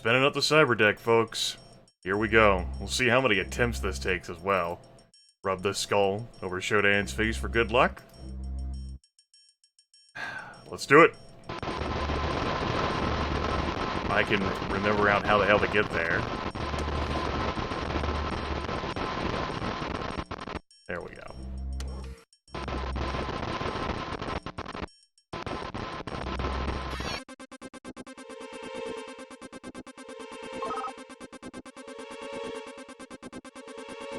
Spinning up the cyber deck, folks. Here we go. We'll see how many attempts this takes as well. Rub the skull over Shodan's face for good luck. Let's do it. I can remember out how the hell to get there. There we go.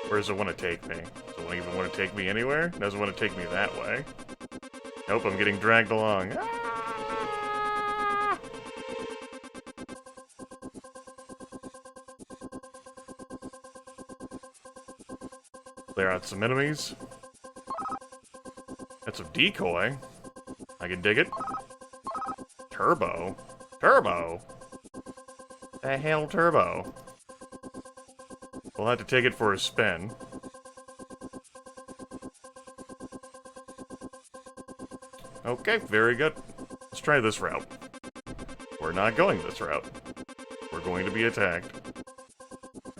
Where does it want to take me? Does it even want to take me anywhere? Doesn't want to take me that way. Nope, I'm getting dragged along. Ah! Clear out some enemies. That's a decoy. I can dig it. Turbo? Turbo? The hell, Turbo? We'll have to take it for a spin. Okay, very good. Let's try this route. We're not going this route. We're going to be attacked.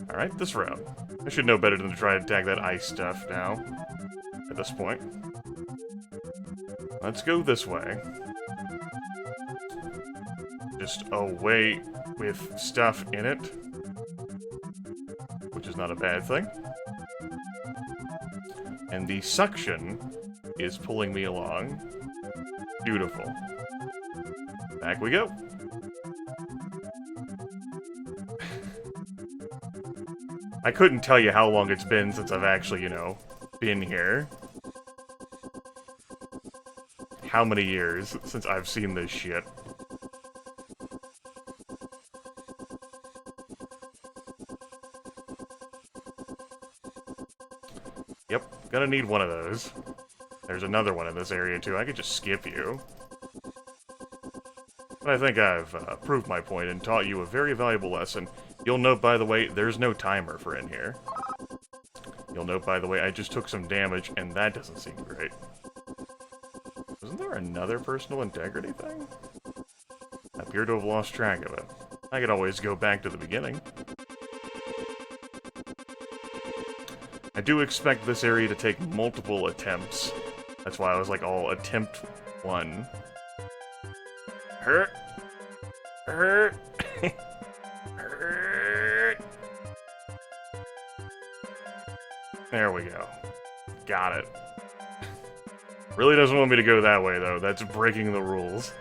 Alright, this route. I should know better than to try to attack that ice stuff now. At this point. Let's go this way. Just a way with stuff in it. Which is not a bad thing. And the suction is pulling me along. Beautiful. Back we go. I couldn't tell you how long it's been since I've actually, you know, been here. How many years since I've seen this shit. Yep, gonna need one of those. There's another one in this area too. I could just skip you. But I think I've proved my point and taught you a very valuable lesson. You'll note, by the way, there's no timer for in here. You'll note, by the way, I just took some damage, and that doesn't seem great. Wasn't there another personal integrity thing? I appear to have lost track of it. I could always go back to the beginning. I do expect this area to take multiple attempts. That's why I was like, all attempt one. Hurt. Hurt. Hurt. There we go. Got it. Really doesn't want me to go that way, though. That's breaking the rules.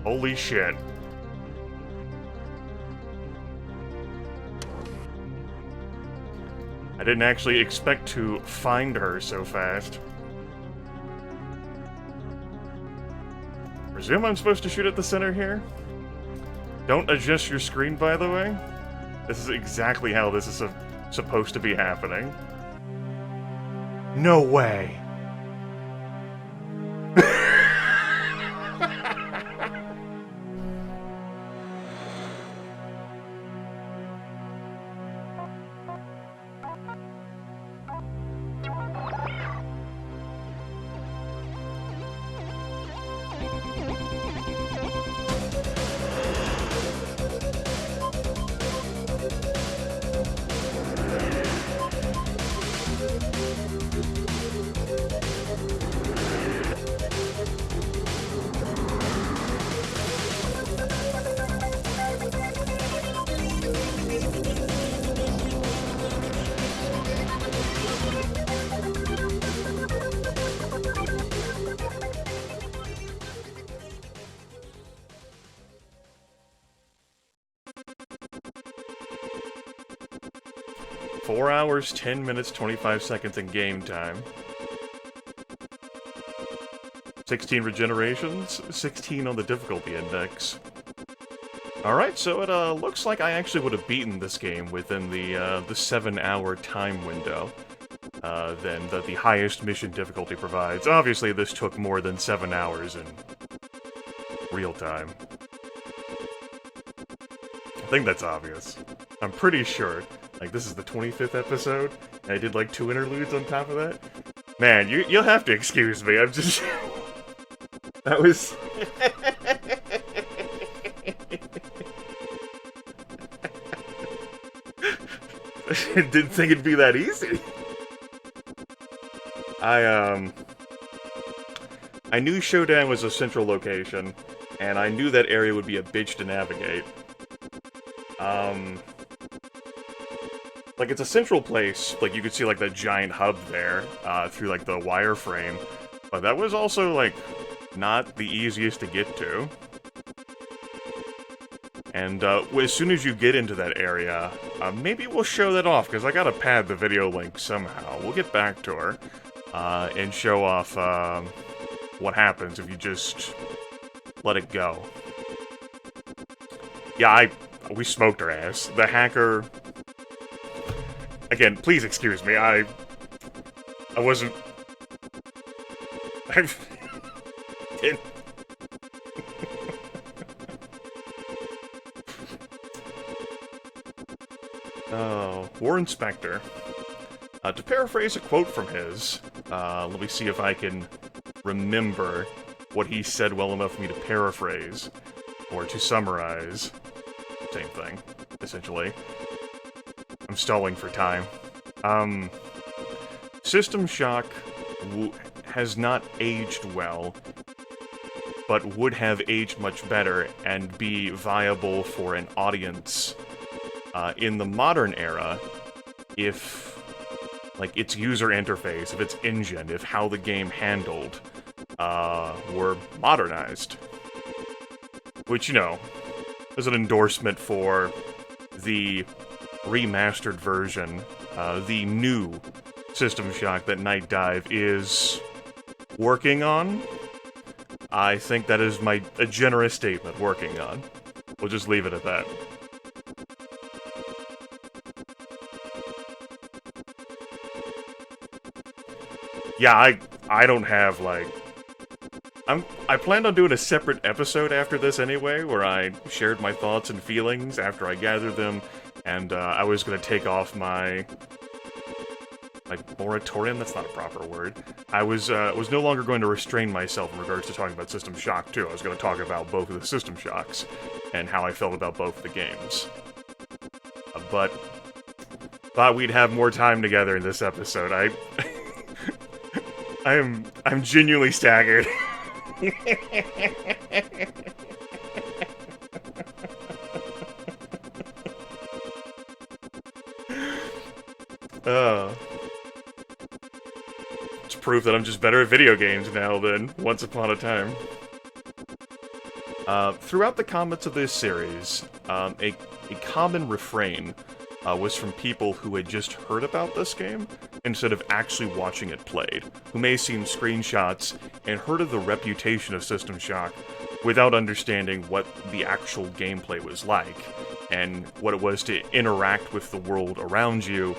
Holy shit. I didn't actually expect to find her so fast. Presume I'm supposed to shoot at the center here? Don't adjust your screen, by the way. This is exactly how this is supposed to be happening. No way! 4 hours, 10 minutes, 25 seconds in game time. 16 regenerations, 16 on the difficulty index. Alright, so it looks like I actually would have beaten this game within the 7-hour time window than the highest mission difficulty provides. Obviously, this took more than 7 hours in real time. think that's obvious. I'm pretty sure. Like, this is the 25th episode, and I did like 2 interludes on top of that. Man, you'll have to excuse me. I'm just... that was... Didn't think it'd be that easy. I knew Shodan was a central location, and I knew that area would be a bitch to navigate. Like, it's a central place, like, you could see, like, the giant hub there, through, like, the wireframe, but that was also, like, not the easiest to get to. And, as soon as you get into that area, maybe we'll show that off, because I gotta pad the video link somehow. We'll get back to her, and show off, what happens if you just let it go. Yeah, we smoked her ass. The hacker... Again, please excuse me, I wasn't... Oh, War Inspector. To paraphrase a quote from his, let me see if I can remember what he said well enough for me to paraphrase, or to summarize. Same thing, essentially. I'm stalling for time. System Shock has not aged well, but would have aged much better and be viable for an audience in the modern era if, like, its user interface, if its engine, if how the game handled were modernized. Which, you know, is an endorsement for the remastered version, the new System Shock that Night Dive is working on. I think that is a generous statement, working on. We'll just leave it at that. Yeah, I don't have, like... I planned on doing a separate episode after this anyway, where I shared my thoughts and feelings after I gathered them, and I was gonna take off my... like, moratorium? That's not a proper word. I was no longer going to restrain myself in regards to talking about System Shock 2. I was going to talk about both of the System Shocks, and how I felt about both of the games. But thought we'd have more time together in this episode. I'm genuinely staggered. It's proof that I'm just better at video games now than once upon a time. Throughout the comments of this series, a common refrain was from people who had just heard about this game instead of actually watching it played, who may have seen screenshots and heard of the reputation of System Shock without understanding what the actual gameplay was like, and what it was to interact with the world around you,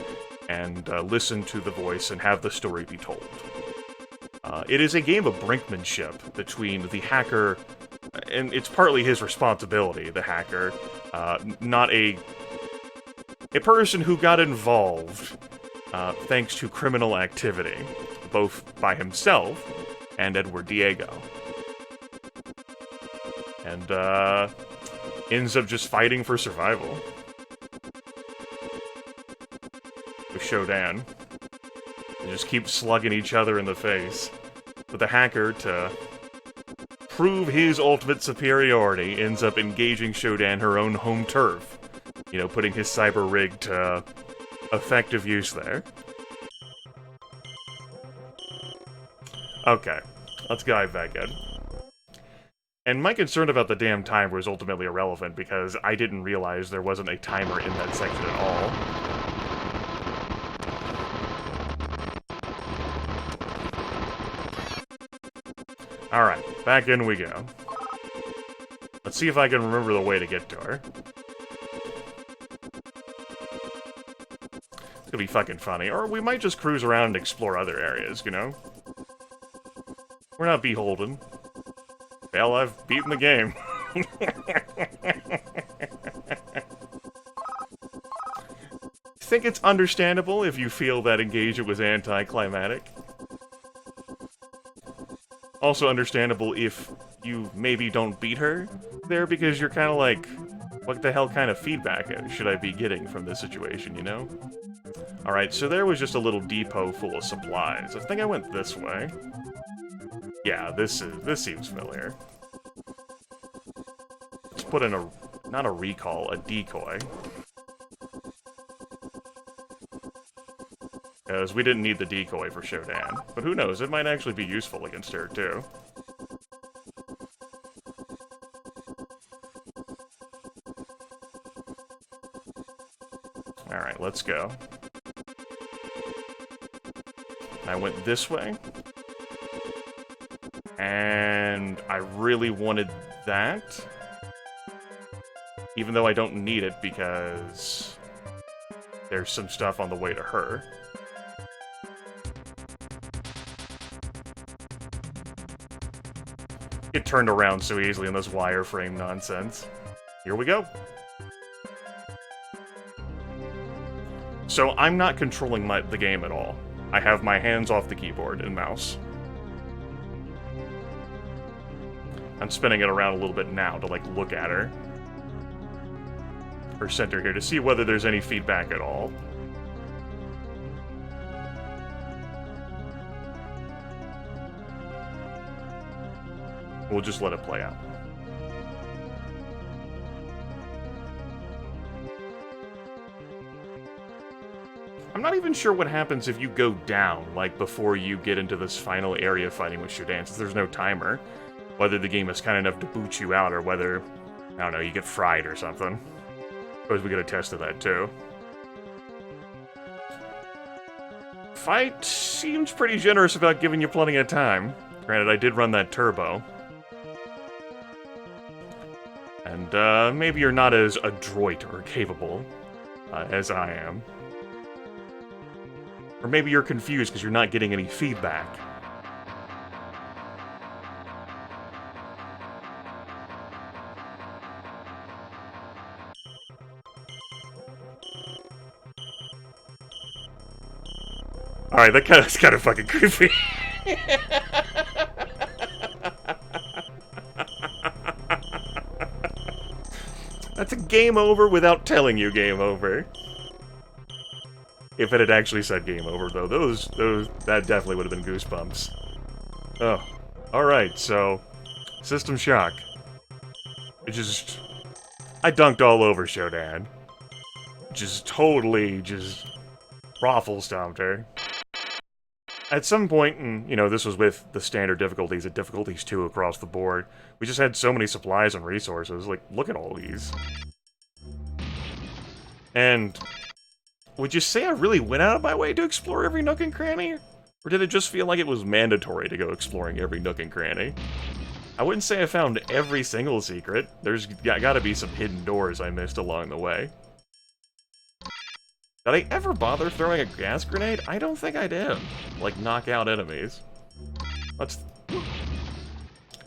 and listen to the voice and have the story be told. It is a game of brinkmanship between the hacker, and it's partly his responsibility, the hacker, not a person who got involved thanks to criminal activity, both by himself and Edward Diego. And ends up just fighting for survival with Shodan. They just keep slugging each other in the face. But the hacker, to prove his ultimate superiority, ends up engaging Shodan her own home turf. You know, putting his cyber rig to effective use there. Okay, let's dive back in. And my concern about the damn timer is ultimately irrelevant, because I didn't realize there wasn't a timer in that section at all. Alright, back in we go. Let's see if I can remember the way to get to her. It's gonna be fucking funny. Or we might just cruise around and explore other areas, you know? We're not beholden. Hell, I've beaten the game. think it's understandable if you feel that engagement was anticlimactic. Also understandable if you maybe don't beat her there, because you're kind of like, what the hell kind of feedback should I be getting from this situation, you know? Alright, so there was just a little depot full of supplies. I think I went this way. Yeah, this seems familiar. Let's put in not a recall, a decoy. Because we didn't need the decoy for Shodan. But who knows, it might actually be useful against her, too. Alright, let's go. I went this way. And I really wanted that. Even though I don't need it because there's some stuff on the way to her. It turned around so easily in this wireframe nonsense. Here we go. So I'm not controlling the game at all. I have my hands off the keyboard and mouse. I'm spinning it around a little bit now to, like, look at her. Her center here, to see whether there's any feedback at all. We'll just let it play out. I'm not even sure what happens if you go down, like, before you get into this final area fighting with Shodan, since there's no timer. Whether the game is kind enough to boot you out, or whether, I don't know, you get fried or something. Suppose we get a test of that, too. Fight seems pretty generous about giving you plenty of time. Granted, I did run that turbo. And, maybe you're not as adroit or capable as I am. Or maybe you're confused because you're not getting any feedback. Alright, that's kind of fucking creepy. That's a game over without telling you game over. If it had actually said game over, though, that definitely would have been goosebumps. Oh. Alright, so, System Shock. I dunked all over Shodan. Just totally, raffle stomped her. At some point, and, you know, this was with the standard difficulties, at difficulties 2 across the board, we just had so many supplies and resources. Like, look at all these. And would you say I really went out of my way to explore every nook and cranny? Or did it just feel like it was mandatory to go exploring every nook and cranny? I wouldn't say I found every single secret. There's gotta be some hidden doors I missed along the way. Did I ever bother throwing a gas grenade? I don't think I did. Like, knock out enemies.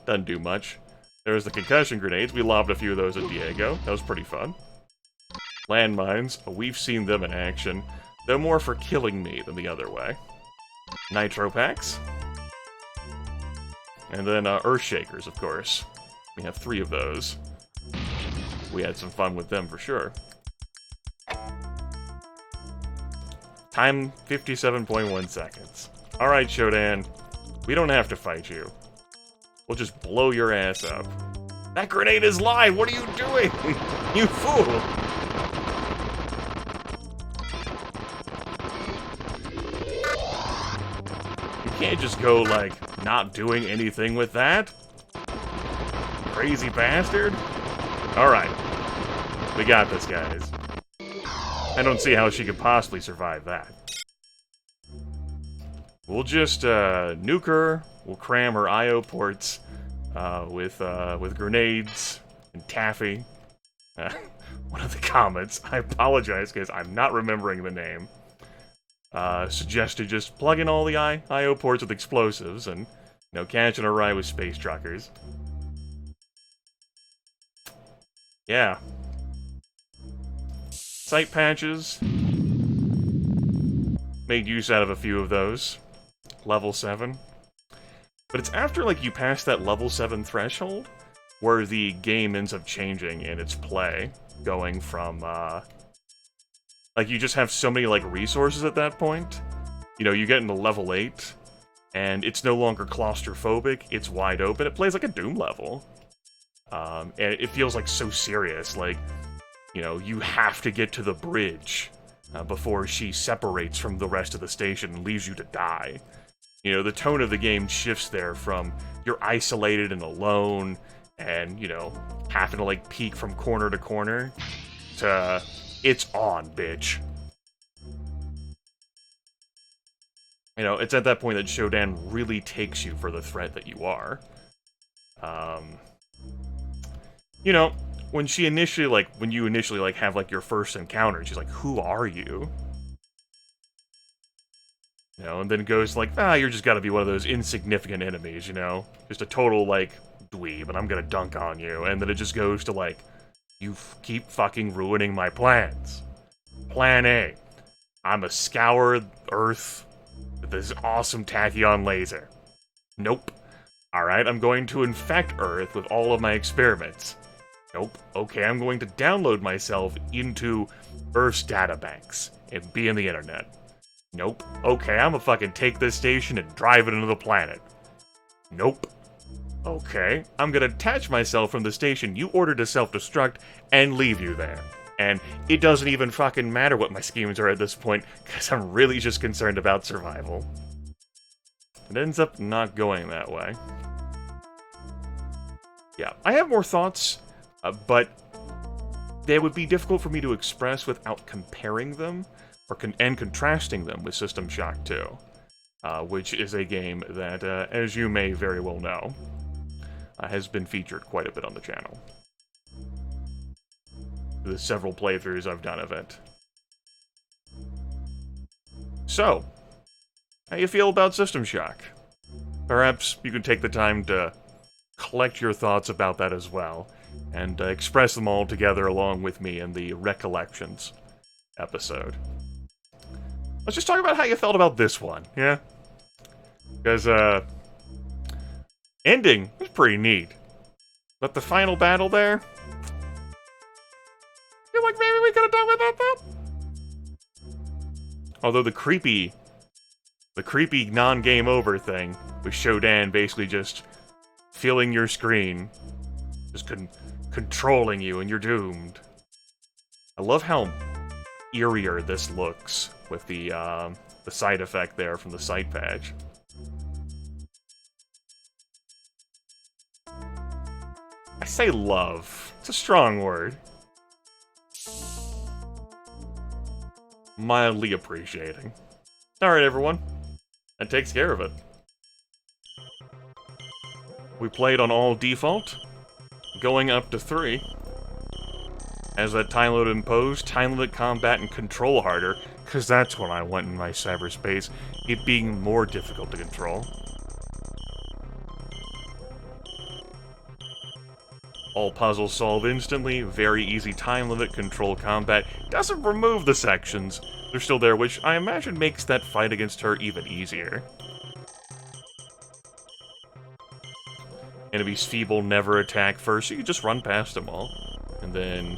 Doesn't do much. There's the concussion grenades. We lobbed a few of those at Diego. That was pretty fun. Landmines. We've seen them in action. They're more for killing me than the other way. Nitro packs. And then Earth Shakers, of course. We have 3 of those. We had some fun with them for sure. Time 57.1 seconds. Alright, Shodan. We don't have to fight you. We'll just blow your ass up. That grenade is live! What are you doing? You fool! You can't just go, like, not doing anything with that. Crazy bastard. Alright. We got this, guys. I don't see how she could possibly survive that. We'll just nuke her. We'll cram her I/O ports with grenades and taffy. One of the comments, I apologize because I'm not remembering the name, suggested just plug in all the I/O ports with explosives and, you know, catching a ride with space truckers. Yeah. Sight patches. made use out of a few of those. Level 7. But it's after, like, you pass that level 7 threshold where the game ends up changing in its play, going from, like, you just have so many, like, resources at that point. You know, you get into level 8, and it's no longer claustrophobic, it's wide open. It plays like a Doom level. And it feels, like, so serious, like, you know, you have to get to the bridge before she separates from the rest of the station and leaves you to die. You know, the tone of the game shifts there from you're isolated and alone and, you know, having to, like, peek from corner to corner to it's on, bitch. You know, it's at that point that Shodan really takes you for the threat that you are. You know, when you initially, like, have, like, your first encounter, she's like, who are you? You know, and then it goes like, you're just gotta be one of those insignificant enemies, you know? Just a total, like, dweeb, and I'm gonna dunk on you. And then it just goes to, like, you keep fucking ruining my plans. Plan A. I'ma scour Earth with this awesome tachyon laser. Nope. Alright, I'm going to infect Earth with all of my experiments. Nope. Okay, I'm going to download myself into Earth's databanks and be in the internet. Nope. Okay, I'm gonna fucking take this station and drive it into the planet. Nope. Okay, I'm gonna attach myself from the station you ordered to self-destruct and leave you there. And it doesn't even fucking matter what my schemes are at this point, because I'm really just concerned about survival. It ends up not going that way. Yeah, I have more thoughts, but they would be difficult for me to express without comparing them, and contrasting them with System Shock 2, which is a game that, as you may very well know, has been featured quite a bit on the channel. The several playthroughs I've done of it. So, how you feel about System Shock? Perhaps you could take the time to collect your thoughts about that as well, and express them all together along with me in the Recollections episode. Let's just talk about how you felt about this one, yeah? Because, ending was pretty neat. But the final battle there, I feel like maybe we could have done without that. Although the creepy non-game over thing with Shodan basically just filling your screen, just controlling you, and you're doomed. I love how eerier this looks with the side effect there from the sight patch. I say love. It's a strong word. Mildly appreciating. Alright, everyone. That takes care of it. We played on all default, going up to 3. As that time limit imposed, time limit combat and control harder, because that's when I went in my cyberspace, it being more difficult to control. All puzzles solve instantly, very easy time limit, control combat, doesn't remove the sections. They're still there, which I imagine makes that fight against her even easier. Enemies feeble never attack first, so you just run past them all. And then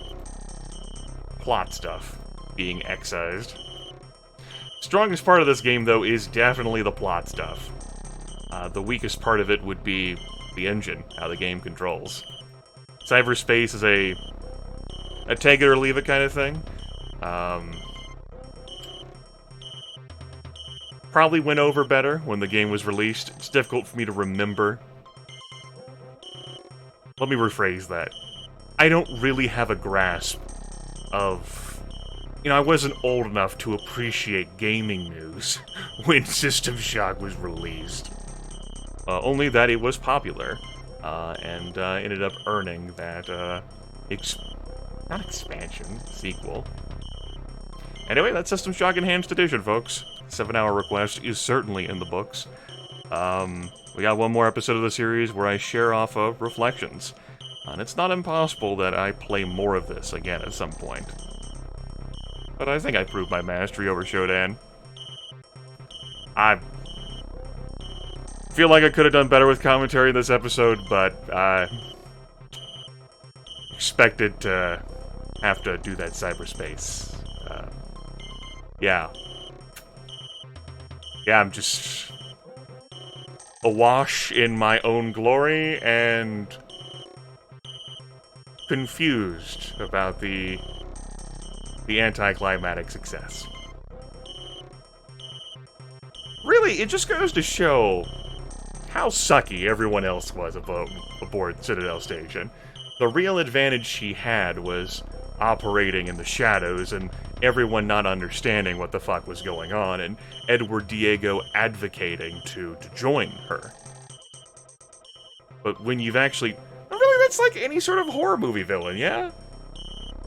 plot stuff being excised. Strongest part of this game, though, is definitely the plot stuff. The weakest part of it would be the engine, how the game controls. Cyberspace is a take it or leave it kind of thing. Probably went over better when the game was released. It's difficult for me to remember. Let me rephrase that. I don't really have a grasp of... You know, I wasn't old enough to appreciate gaming news when System Shock was released. Only that it was popular, and ended up earning that, not expansion, sequel. Anyway, that's System Shock Enhanced Edition, folks. 7-hour request is certainly in the books. We got one more episode of the series where I share off of Reflections. And it's not impossible that I play more of this again at some point. But I think I proved my mastery over Shodan. I feel like I could have done better with commentary in this episode, but I expected to have to do that cyberspace. Yeah. Yeah, I'm just awash in my own glory and confused about the anticlimactic success. Really, it just goes to show how sucky everyone else was aboard Citadel Station. The real advantage she had was operating in the shadows and everyone not understanding what the fuck was going on, and Edward Diego advocating to join her. But when you've actually... Really, that's like any sort of horror movie villain, yeah?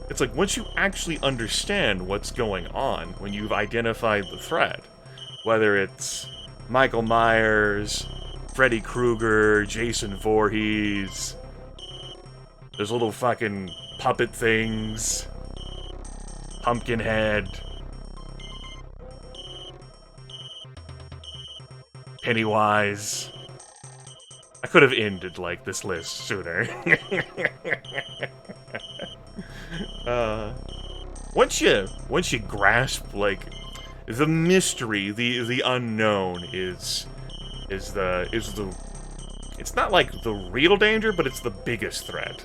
It's like, once you actually understand what's going on, when you've identified the threat, whether it's Michael Myers, Freddy Krueger, Jason Voorhees, those little fucking puppet things, Pumpkinhead, Pennywise. I could have ended, like, this list sooner. Once you grasp, like, the mystery, the unknown is the it's not like the real danger, but it's the biggest threat.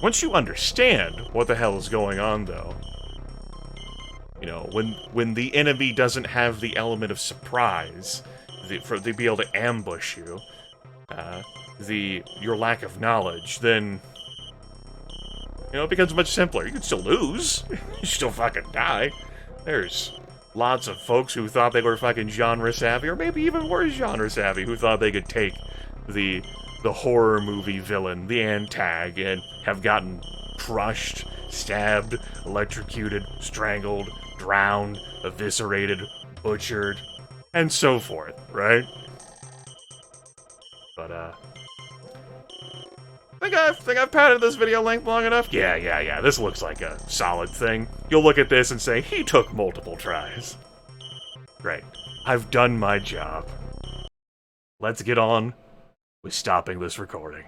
Once you understand what the hell is going on, though, you know, when the enemy doesn't have the element of surprise, for they be able to ambush you, your lack of knowledge, then, you know, it becomes much simpler. You can still lose. You still fucking die. There's lots of folks who thought they were fucking genre savvy, or maybe even worse genre savvy, who thought they could take the horror movie villain, the antag, and have gotten crushed, stabbed, electrocuted, strangled, drowned, eviscerated, butchered, and so forth, right? But, think I've padded this video length long enough? Yeah, this looks like a solid thing. You'll look at this and say, he took multiple tries. Great. I've done my job. Let's get on with stopping this recording.